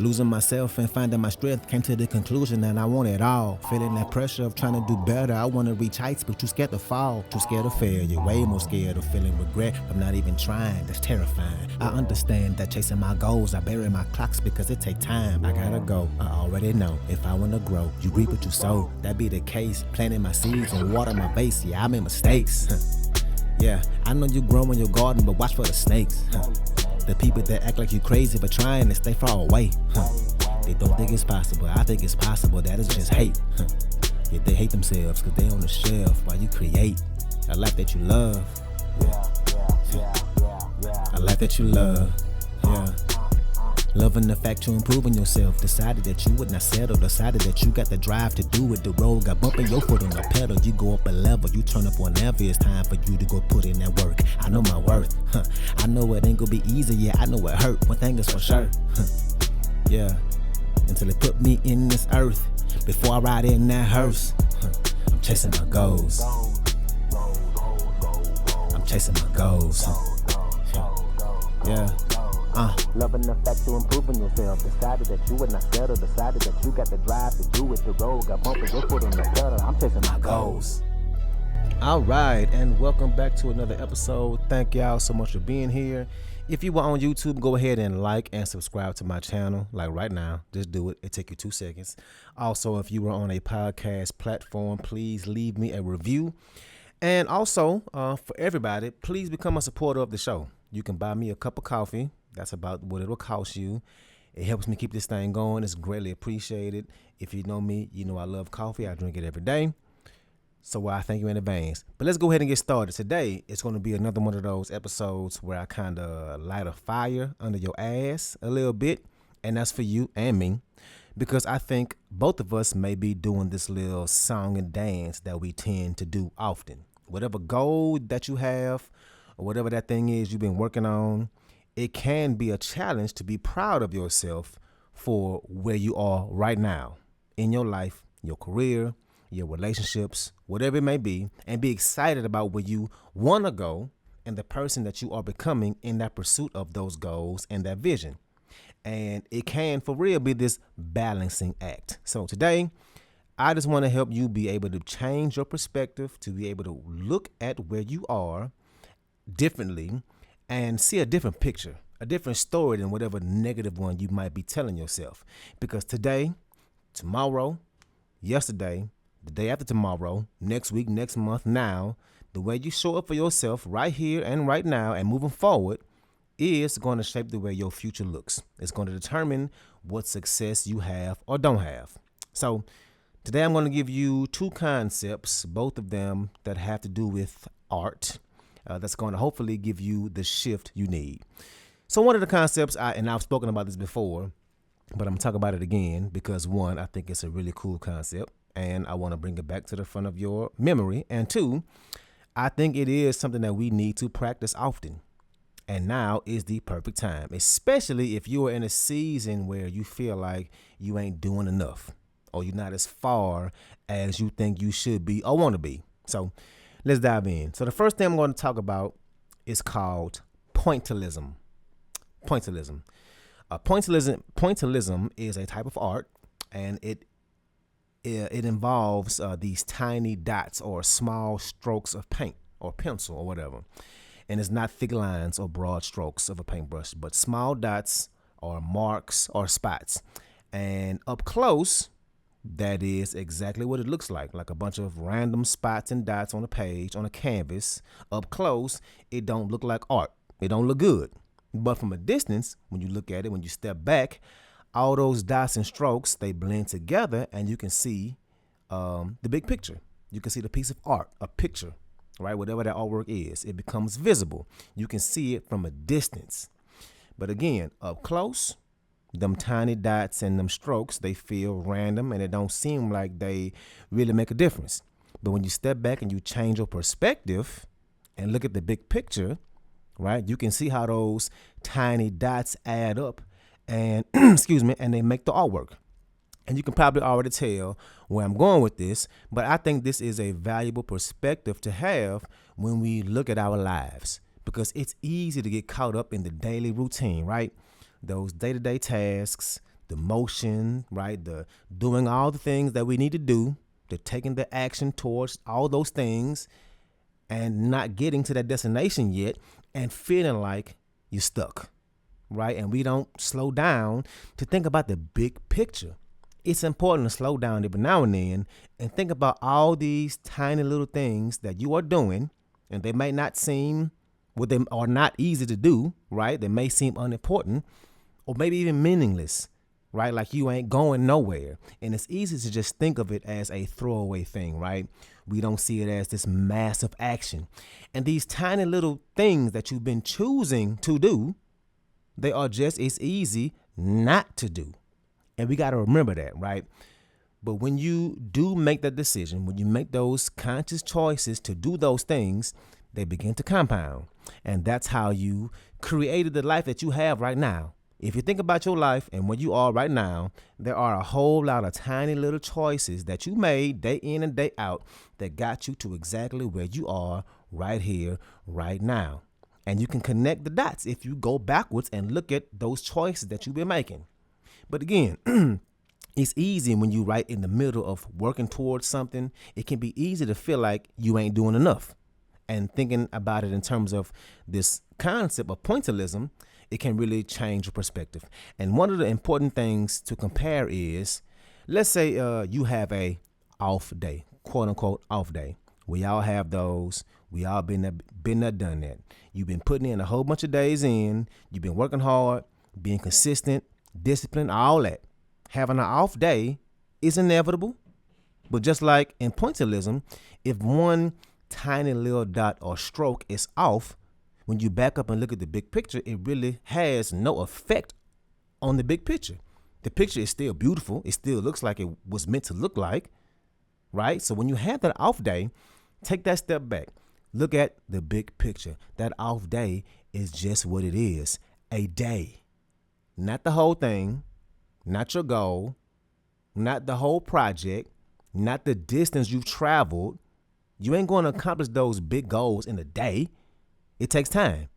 Losing myself and finding my strength, came to the conclusion that I want it all. Feeling that pressure of trying to do better, I want to reach heights, but too scared to fall. Too scared of failure, way more scared of feeling regret from not even trying. That's terrifying. I understand that chasing my goals, I bury my clocks because it take time. I gotta go, I already know. If I want to grow, you reap what you sow. That be the case, planting my seeds and water my base. Yeah, I made mistakes. Yeah, I know you grow in your garden, but watch for the snakes. The people that act like you crazy for trying to stay far away. They don't think it's possible. I think it's possible. That is just hate. Yeah, they hate themselves because they on the shelf while you create a life that you love. A life that you love. Yeah. Loving the fact you're improving yourself. Decided that you would not settle. Decided that you got the drive to do it. The road got bumping your foot on the pedal. You go up a level. You turn up whenever it's time for you to go put in that work. I know my worth. I know it ain't gonna be easy. Yeah, I know it hurt. One thing is for sure. Yeah. Until they put me in this earth. Before I ride in that hearse. I'm chasing my goals. I'm chasing my goals. Yeah. Loving the fact you're improving yourself. Decided that you would not settle. Decided that you got the drive to do it. The road got bumping your foot on the pedal. I'm chasing my goals. All right, and welcome back to another episode. Thank y'all so much for being here. If you were on YouTube, go ahead and like and subscribe to my channel. Like right now, just do it. It take you 2 seconds. Also, if you were on a podcast platform, please leave me a review. And also, for everybody, please become a supporter of the show. You can buy me a cup of coffee. That's about what it'll cost you. It helps me keep this thing going. It's greatly appreciated. If you know me, you know I love coffee. I drink it every day. So I thank you in advance. But let's go ahead and get started. Today, it's going to be another one of those episodes where I kind of light a fire under your ass a little bit. And that's for you and me. Because I think both of us may be doing this little song and dance that we tend to do often. Whatever goal that you have or whatever that thing is you've been working on, it can be a challenge to be proud of yourself for where you are right now in your life, your career, your relationships, whatever it may be, and be excited about where you want to go and the person that you are becoming in that pursuit of those goals and that vision. And it can, for real, be this balancing act. So today, I just want to help you be able to change your perspective, to be able to look at where you are differently and see a different picture, a different story than whatever negative one you might be telling yourself. Because today, tomorrow, yesterday, the day after tomorrow, next week, next month, now, the way you show up for yourself right here and right now and moving forward is going to shape the way your future looks. It's going to determine what success you have or don't have. So today I'm going to give you 2 concepts, both of them that have to do with art. That's going to hopefully give you the shift you need. So one of the concepts, I've spoken about this before, but I'm going to talk about it again because 1, I think it's a really cool concept and I want to bring it back to the front of your memory. And 2, I think it is something that we need to practice often. And now is the perfect time, especially if you are in a season where you feel like you ain't doing enough or you're not as far as you think you should be or want to be. So let's dive in. So the first thing I'm going to talk about is called pointillism. Pointillism. Pointillism is a type of art, and it involves these tiny dots or small strokes of paint or pencil or whatever. And it's not thick lines or broad strokes of a paintbrush, but small dots or marks or spots. And up close, that is exactly what it looks like a bunch of random spots and dots on a page, on a canvas. Up close, it don't look like art. It don't look good. But from a distance, when you look at it, when you step back, all those dots and strokes, they blend together and you can see the big picture. You can see the piece of art, a picture, right? Whatever that artwork is, it becomes visible. You can see it from a distance. But again, up close, them tiny dots and them strokes, they feel random and it don't seem like they really make a difference. But when you step back and you change your perspective and look at the big picture, right, you can see how those tiny dots add up and and they make the artwork. And you can probably already tell where I'm going with this, but I think this is a valuable perspective to have when we look at our lives, because it's easy to get caught up in the daily routine, right? Those day-to-day tasks, the motion, right? The doing all the things that we need to do, the taking the action towards all those things and not getting to that destination yet and feeling like you're stuck, right? And we don't slow down to think about the big picture. It's important to slow down every now and then and think about all these tiny little things that you are doing, and they may not seem, well, they are not easy to do, right? They may seem unimportant or maybe even meaningless, right? Like you ain't going nowhere. And it's easy to just think of it as a throwaway thing, right? We don't see it as this massive action. And these tiny little things that you've been choosing to do, they are just as easy not to do. And we got to remember that, right? But when you do make that decision, when you make those conscious choices to do those things, they begin to compound. And that's how you created the life that you have right now. If you think about your life and where you are right now, there are a whole lot of tiny little choices that you made day in and day out that got you to exactly where you are right here, right now. And you can connect the dots if you go backwards and look at those choices that you've been making. But again, it's easy when you're right in the middle of working towards something. It can be easy to feel like you ain't doing enough. And thinking about it in terms of this concept of pointillism, it can really change your perspective. And one of the important things to compare is, let's say you have a off day, quote unquote off day. We all have those. We all been there, done that. You've been putting in a whole bunch of days in. You've been working hard, being consistent, discipline, all that. Having an off day is inevitable. But just like in pointillism, if one tiny little dot or stroke is off, when you back up and look at the big picture, it really has no effect on the big picture. The picture is still beautiful. It still looks like it was meant to look like, right? So when you have that off day, take that step back. Look at the big picture. That off day is just what it is, a day. Not the whole thing, not your goal, not the whole project, not the distance you've traveled. You ain't going to accomplish those big goals in a day. It takes time.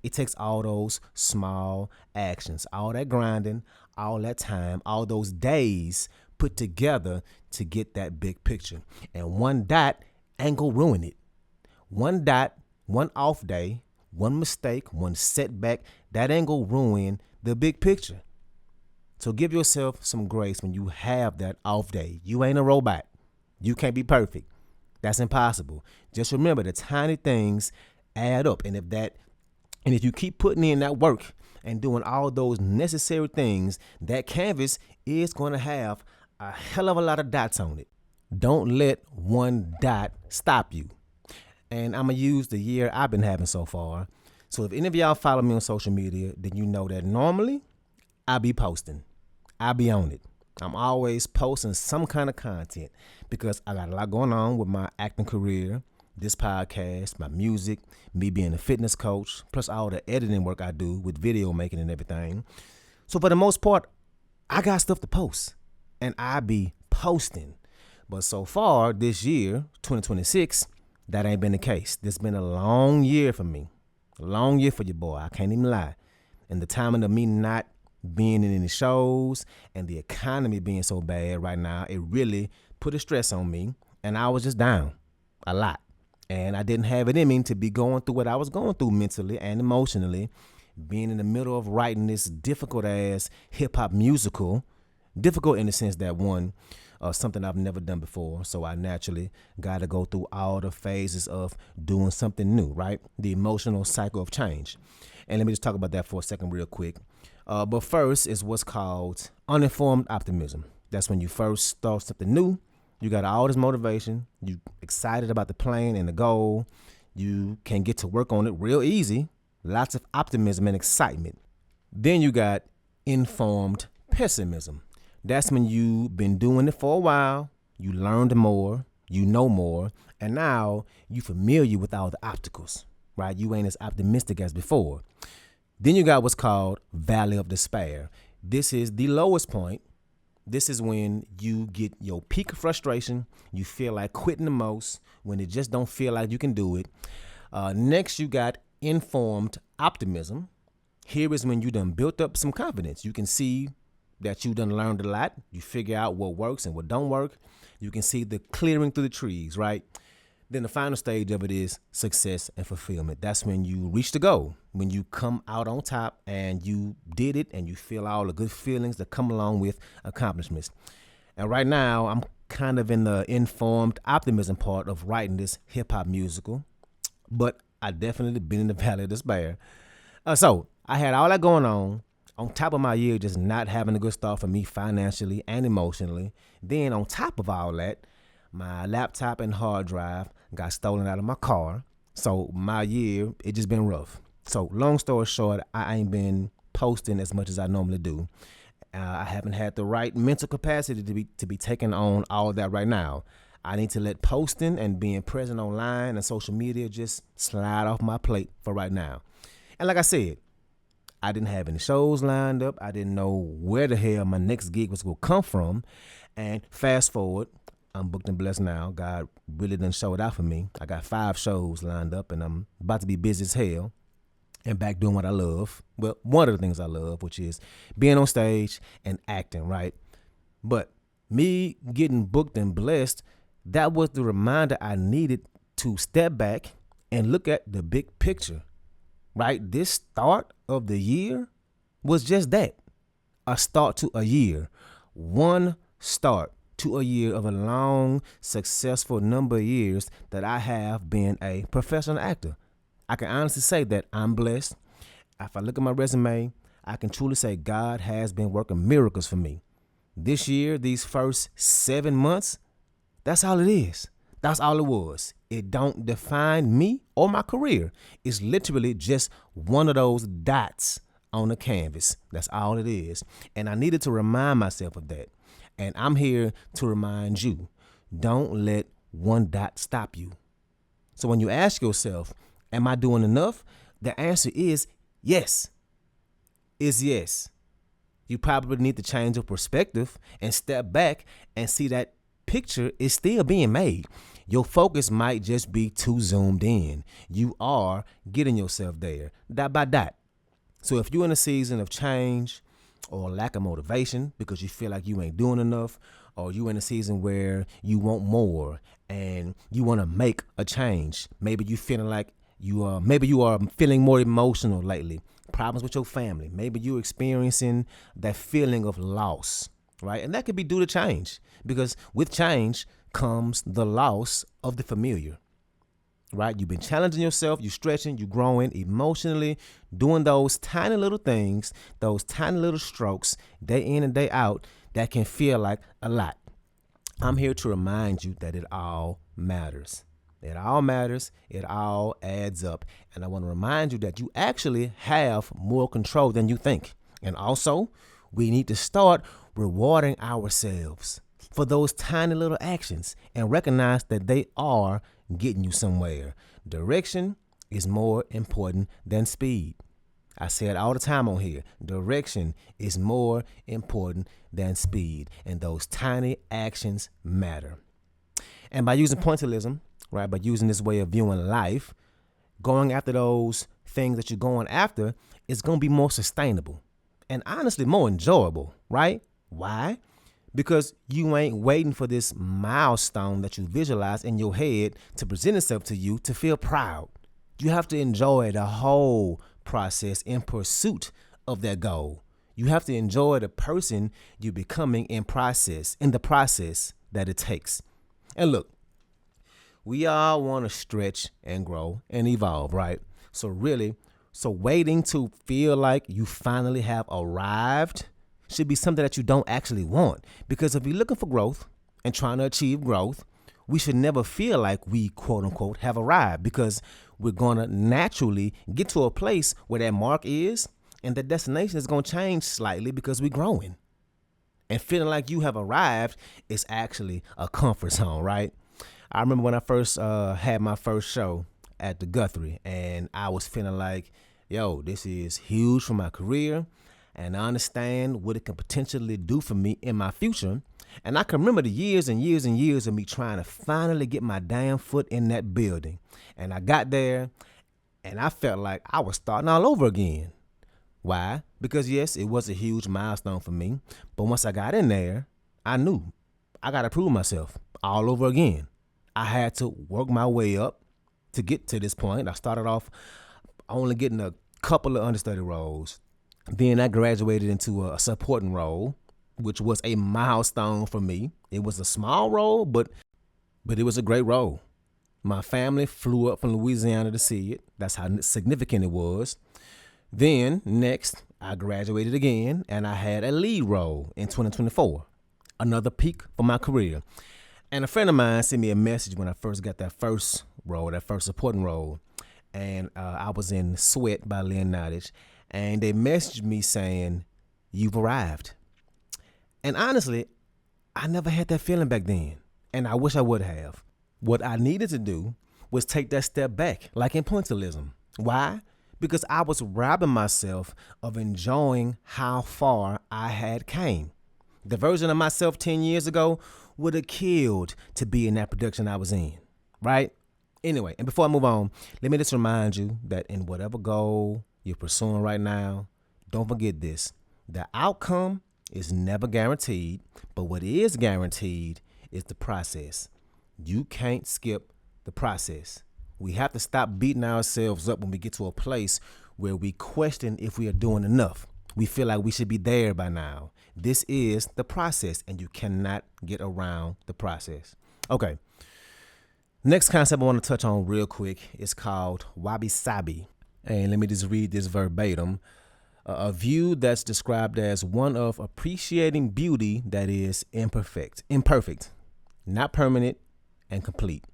It takes all those small actions, all that grinding, all that time, all those days put together to get that big picture. And one dot ain't gonna ruin it. One dot, one off day, one mistake, one setback, that ain't gonna ruin the big picture. So give yourself some grace when you have that off day. You ain't a robot. You can't be perfect. That's impossible. Just remember the tiny things add up. And if you keep putting in that work and doing all those necessary things, that canvas is going to have a hell of a lot of dots on it. Don't let one dot stop you. And I'm going to use the year I've been having so far. So if any of y'all follow me on social media, then you know that normally I be posting. I be on it. I'm always posting some kind of content because I got a lot going on with my acting career, this podcast, my music, me being a fitness coach, plus all the editing work I do with video making and everything. So for the most part, I got stuff to post and I be posting. But so far this year, 2026, that ain't been the case. This been a long year for me. A long year for your boy. I can't even lie. And the timing of me not being in any shows and the economy being so bad right now, it really put a stress on me. And I was just down a lot. And I didn't have it in me to be going through what I was going through mentally and emotionally, being in the middle of writing this difficult ass hip hop musical, difficult in the sense that one, something I've never done before. So I naturally got to go through all the phases of doing something new, right? The emotional cycle of change. And let me just talk about that for a second real quick. But first is what's called uninformed optimism. That's when you first start something new. You got all this motivation. You excited about the plan and the goal. You can get to work on it real easy. Lots of optimism and excitement. Then you got informed pessimism. That's when you've been doing it for a while. You learned more. You know more. And now you're familiar with all the obstacles, right? You ain't as optimistic as before. Then you got what's called valley of despair. This is the lowest point. This is when you get your peak of frustration. You feel like quitting the most, when it just don't feel like you can do it. Next, you got informed optimism. Here is when you done built up some confidence. You can see that you done learned a lot. You figure out what works and what don't work. You can see the clearing through the trees, right? Then the final stage of it is success and fulfillment. That's when you reach the goal, when you come out on top and you did it and you feel all the good feelings that come along with accomplishments. And right now, I'm kind of in the informed optimism part of writing this hip hop musical, but I definitely been in the valley of despair. So I had all that going on top of my year just not having a good start for me financially and emotionally. Then on top of all that, my laptop and hard drive got stolen out of my car. So my year, it just been rough. So long story short, I ain't been posting as much as I normally do. I haven't had the right mental capacity to be taking on all that right now. I need to let posting and being present online and social media just slide off my plate for right now. And like I said, I didn't have any shows lined up. I didn't know where the hell my next gig was going to come from. And fast forward, I'm booked and blessed now. God really done showed out for me. I got 5 shows lined up, and I'm about to be busy as hell and back doing what I love. Well, one of the things I love, which is being on stage and acting, right? But me getting booked and blessed, that was the reminder I needed to step back and look at the big picture, right? This start of the year was just that, a start to a year. One start to a year of a long, successful number of years that I have been a professional actor. I can honestly say that I'm blessed. If I look at my resume, I can truly say God has been working miracles for me. This year, these first 7 months, that's all it is. That's all it was. It don't define me or my career. It's literally just one of those dots on the canvas. That's all it is. And I needed to remind myself of that. And I'm here to remind you, don't let one dot stop you. So when you ask yourself, am I doing enough? The answer is yes. Is yes. You probably need to change your perspective and step back and see that picture is still being made. Your focus might just be too zoomed in. You are getting yourself there, dot by dot. So if you're in a season of change or lack of motivation because you feel like you ain't doing enough, or you in a season where you want more and you want to make a change, maybe you feeling like maybe you are feeling more emotional lately, problems with your family, maybe you're experiencing that feeling of loss, right? And that could be due to change, because with change comes the loss of the familiar, right? You've been challenging yourself, you're stretching, you're growing emotionally, doing those tiny little things, those tiny little strokes, day in and day out, that can feel like a lot. I'm here to remind you that it all matters. It all matters. It all adds up. And I want to remind you that you actually have more control than you think. And also, we need to start rewarding ourselves for those tiny little actions and recognize that they are getting you somewhere. Direction is more important than speed. I say it all the time on here. Direction is more important than speed. And those tiny actions matter. And by using pointillism, right, by using this way of viewing life, going after those things that you're going after is going to be more sustainable and honestly more enjoyable, right? Why? Because you ain't waiting for this milestone that you visualize in your head to present itself to you to feel proud. You have to enjoy the whole process in pursuit of that goal. You have to enjoy the person you're becoming in the process that it takes. And look, we all want to stretch and grow and evolve, right? So waiting to feel like you finally have arrived should be something that you don't actually want. Because if you're looking for growth and trying to achieve growth, we should never feel like we, quote unquote, have arrived, because we're going to naturally get to a place where that mark is, and the destination is going to change slightly because we're growing. And feeling like you have arrived is actually a comfort zone, right? I remember when I first had my first show at the Guthrie, and I was feeling like, yo, this is huge for my career, and I understand what it can potentially do for me in my future. And I can remember the years and years and years of me trying to finally get my damn foot in that building. And I got there, and I felt like I was starting all over again. Why? Because yes, it was a huge milestone for me. But once I got in there, I knew I got to prove myself all over again. I had to work my way up to get to this point. I started off only getting a couple of understudy roles. Then I graduated into a supporting role, which was a milestone for me. It was a small role, but it was a great role. My family flew up from Louisiana to see it. That's how significant it was. Then, next, I graduated again, and I had a lead role in 2024. Another peak for my career. And a friend of mine sent me a message when I first got that first role, that first supporting role. And I was in Sweat by Lynn Nottage. And they messaged me saying, "You've arrived." And honestly, I never had that feeling back then. And I wish I would have. What I needed to do was take that step back, like in pointillism. Why? Because I was robbing myself of enjoying how far I had came. The version of myself 10 years ago would have killed to be in that production I was in, right? Anyway, and before I move on, let me just remind you that in whatever goal you're pursuing right now, don't forget this. The outcome is never guaranteed, but what is guaranteed is the process. You can't skip the process. We have to stop beating ourselves up when we get to a place where we question if we are doing enough. We feel like we should be there by now. This is the process, and you cannot get around the process. Okay. Next concept I want to touch on real quick is called wabi-sabi. And let me just read this verbatim. A view that's described as one of appreciating beauty that is imperfect, not permanent, and complete.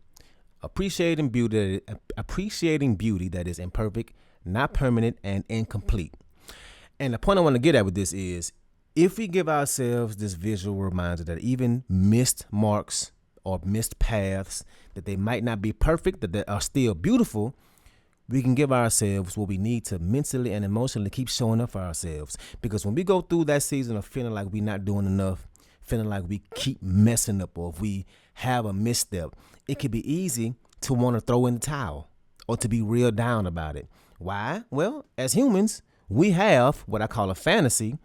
Appreciating beauty that is imperfect, not permanent, and incomplete. And the point I want to get at with this is, if we give ourselves this visual reminder that even missed marks or missed paths, that they might not be perfect, that they are still beautiful, we can give ourselves what we need to mentally and emotionally keep showing up for ourselves. Because when we go through that season of feeling like we're not doing enough, feeling like we keep messing up, or if we have a misstep, it could be easy to want to throw in the towel or to be real down about it. Why? Well, as humans, we have what I call a fantasy.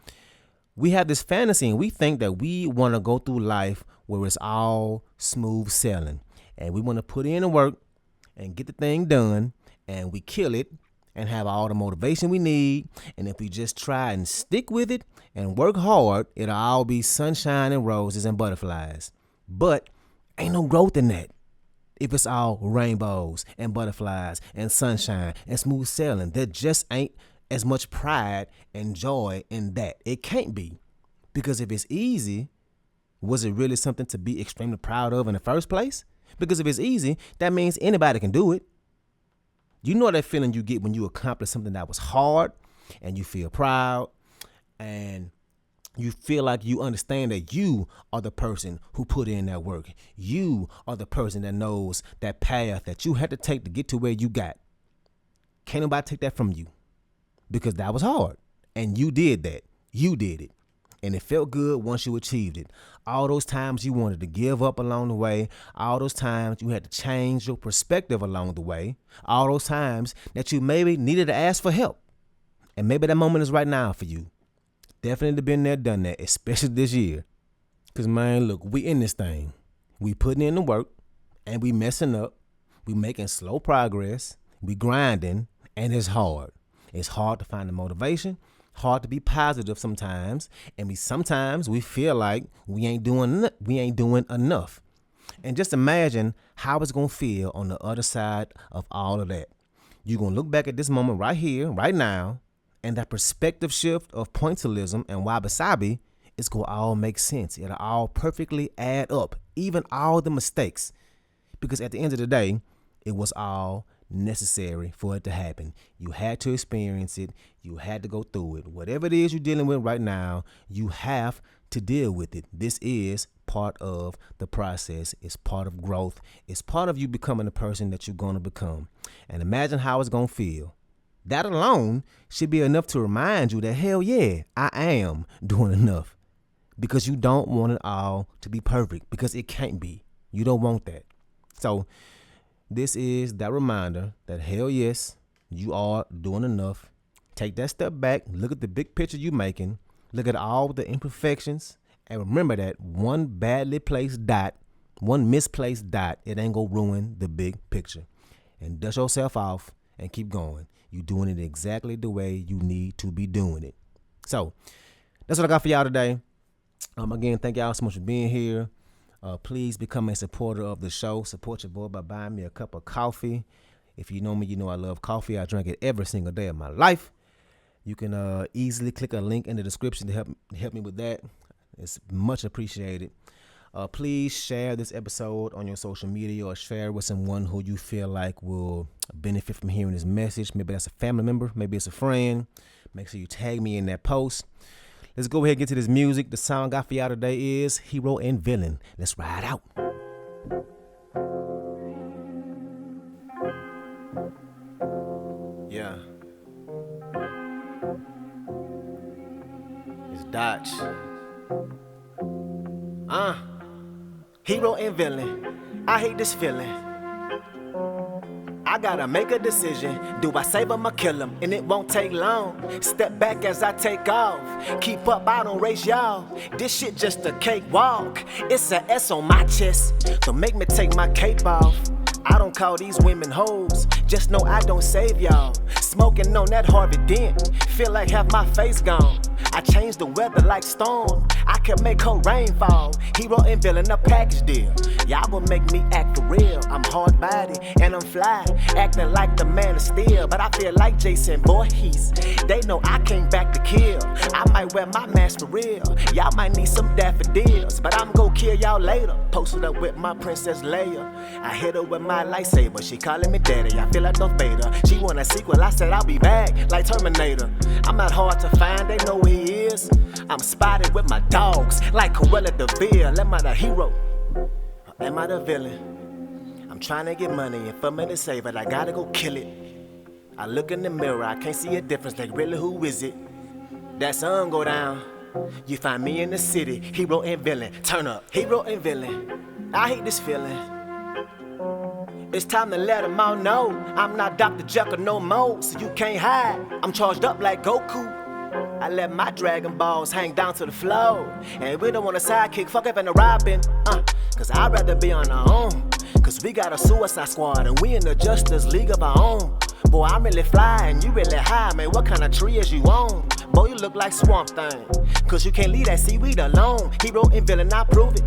We have this fantasy, and we think that we want to go through life where it's all smooth sailing, and we want to put in the work and get the thing done, and we kill it and have all the motivation we need. And if we just try and stick with it and work hard, it'll all be sunshine and roses and butterflies. But ain't no growth in that. If it's all rainbows and butterflies and sunshine and smooth sailing, there just ain't as much pride and joy in that. It can't be. Because if it's easy, was it really something to be extremely proud of in the first place? Because if it's easy, that means anybody can do it. You know that feeling you get when you accomplish something that was hard, and you feel proud, and you feel like you understand that you are the person who put in that work. You are the person that knows that path that you had to take to get to where you got. Can't nobody take that from you, because that was hard, and you did that. You did it, and it felt good once you achieved it. All those times you wanted to give up along the way, all those times you had to change your perspective along the way, all those times that you maybe needed to ask for help, and maybe that moment is right now for you. Definitely been there, done that, especially this year. Because, man, look, we in this thing. We putting in the work, and we messing up. We making slow progress. We grinding, and it's hard. It's hard to find the motivation, hard to be positive sometimes, and sometimes we feel like we ain't doing enough. And just imagine how it's going to feel on the other side of all of that. You're going to look back at this moment right here, right now, and that perspective shift of pointillism and wabi-sabi is going to all make sense. It'll all perfectly add up, even all the mistakes. Because at the end of the day, it was all necessary for it to happen. You had to experience it. You had to go through it. Whatever it is you're dealing with right now, you have to deal with it. This is part of the process. It's part of growth. It's part of you becoming the person that you're going to become. And imagine how it's going to feel. That alone should be enough to remind you that, hell yeah, I am doing enough. Because you don't want it all to be perfect, because it can't be. You don't want that. So this is that reminder that, hell yes, you are doing enough. Take that step back, look at the big picture you making, look at all the imperfections, and remember that one badly placed dot, one misplaced dot, it ain't gonna ruin the big picture. And dust yourself off and keep going. You're doing it exactly the way you need to be doing it. So that's what I got for y'all today. Again, thank y'all so much for being here. Please become a supporter of the show. Support your boy by buying me a cup of coffee. If you know me, you know I love coffee. I drink it every single day of my life. You can easily click a link in the description to help me with that. It's much appreciated. Please share this episode on your social media or share with someone who you feel like will benefit from hearing this message. Maybe that's a family member. Maybe it's a friend. Make sure you tag me in that post. Let's go ahead and get to this music. The song I got for y'all today is Hero and Villain. Let's ride out. Yeah. It's Dodge. Hero and villain. I hate this feeling. I gotta make a decision. Do I save him or kill him? And it won't take long. Step back as I take off. Keep up, I don't race y'all. This shit just a cakewalk. It's a S on my chest. Don't make me take my cape off. I don't call these women hoes. Just know I don't save y'all. Smoking on that Harvey Dent. Feel like half my face gone. I changed the weather like storm. I can make her rain fall. Hero and villain, a package deal. Y'all will make me act for real. I'm hard body and I'm fly, acting like the Man of Steel. But I feel like Jason Voorhees. They know I came back to kill. I might wear my mask for real. Y'all might need some daffodils, but I'm gon' kill y'all later. Posted up with my Princess Leia. I hit her with my lightsaber. She calling me daddy. I feel like Darth Vader. She want a sequel. I said I'll be back like Terminator. I'm not hard to find. They know who he is. I'm spotted with my dogs like Cruella de Vil. Am I the hero? Or am I the villain? I'm trying to get money and for me to save it, I gotta go kill it. I look in the mirror, I can't see a difference, like really who is it? That sun go down, you find me in the city, hero and villain, turn up, hero and villain. I hate this feeling. It's time to let them all know I'm not Dr. Jekyll no more, so you can't hide. I'm charged up like Goku. I let my Dragon Balls hang down to the floor. And we don't want a sidekick, fuck up in the Robin. Cause I'd rather be on our own. Cause we got a Suicide Squad and we in the Justice League of our own. Boy, I'm really fly and you really high, man. What kind of tree is you on? Boy, you look like Swamp Thing. Cause you can't leave that seaweed alone. Hero and villain, I prove it.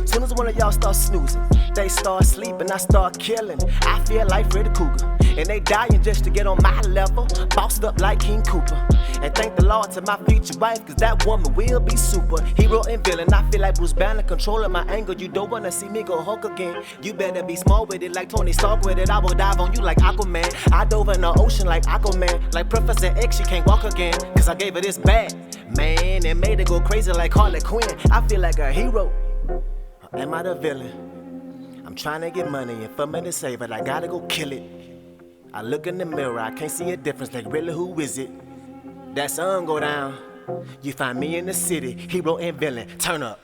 Soon as one of y'all start snoozing, they start sleeping, I start killing. I feel like Freddy Krueger. And they dying just to get on my level. Bossed up like King Cooper. And thank the Lord to my future wife, cause that woman will be super. Hero and villain, I feel like Bruce Banner controlling my anger. You don't wanna see me go Hulk again. You better be smart with it like Tony Stark with it. I will dive on you like Aquaman. I dove in the ocean like Aquaman. Like Professor X, she can't walk again. Cause I gave her this bag, man, and made it go crazy like Harley Quinn. I feel like a hero. Or am I the villain? I'm trying to get money and for me to save it, I gotta go kill it. I look in the mirror, I can't see a difference, like really who is it? That sun go down, you find me in the city, hero and villain, turn up.